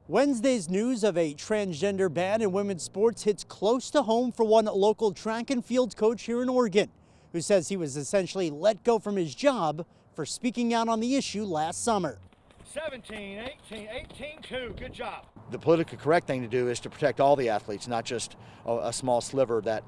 Wednesday's news of a transgender ban in women's sports hits close to home for one local track and field coach here in Oregon, who says he was essentially let go from his job for speaking out on the issue last summer. 17, 18, 18-2, good job. The politically correct thing to do is to protect all the athletes, not just a small sliver that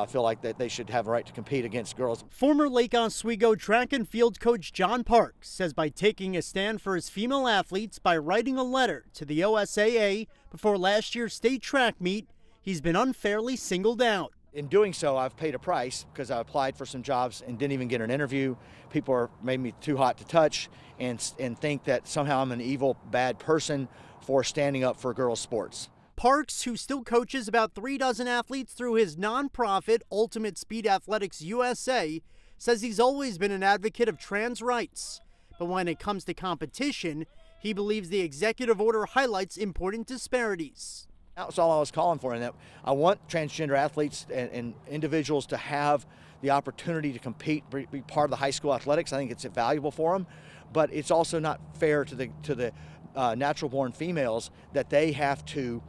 feel like that they should have a right to compete against girls. Former Lake Oswego track and field coach John Parks says by taking a stand for his female athletes by writing a letter to the OSAA before last year's state track meet, he's been unfairly singled out. In doing so, I've paid a price because I applied for some jobs and didn't even get an interview. People made me too hot to touch and think that somehow I'm an evil, bad person for standing up for girls' sports. Parks, who still coaches about 36 athletes through his nonprofit Ultimate Speed Athletics USA, says he's always been an advocate of trans rights. But when it comes to competition, he believes the executive order highlights important disparities. That's all I was calling for, and that I want transgender athletes and individuals to have the opportunity to compete, be part of the high school athletics. I think it's valuable for them, but it's also not fair to the natural-born females that they have to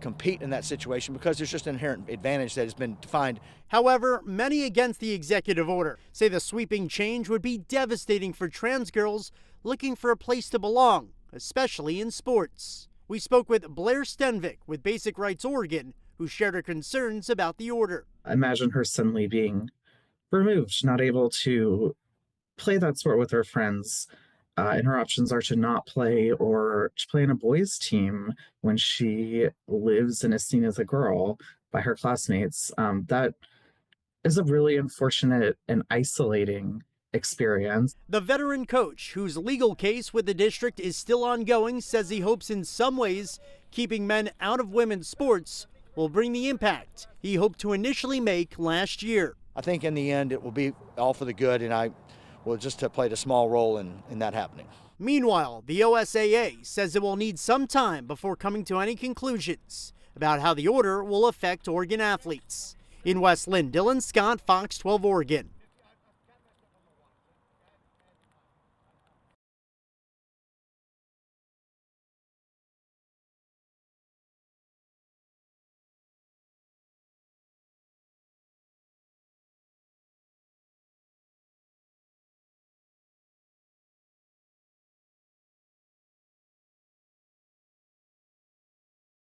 compete in that situation because there's just an inherent advantage that has been defined. However, many against the executive order say the sweeping change would be devastating for trans girls looking for a place to belong, especially in sports. We spoke with Blair Stenvik with Basic Rights Oregon, who shared her concerns about the order. Imagine her suddenly being removed, not able to play that sport with her friends, and her options are to not play or to play in a boys' team when she lives and is seen as a girl by her classmates. That is a really unfortunate and isolating experience. The veteran coach, whose legal case with the district is still ongoing, says he hopes in some ways keeping men out of women's sports will bring the impact he hoped to initially make last year. I think in the end it will be all for the good, and I will just have played a small role in that happening. Meanwhile, the OSAA says it will need some time before coming to any conclusions about how the order will affect Oregon athletes. In West Lynn, Dylan Scott, Fox 12 Oregon.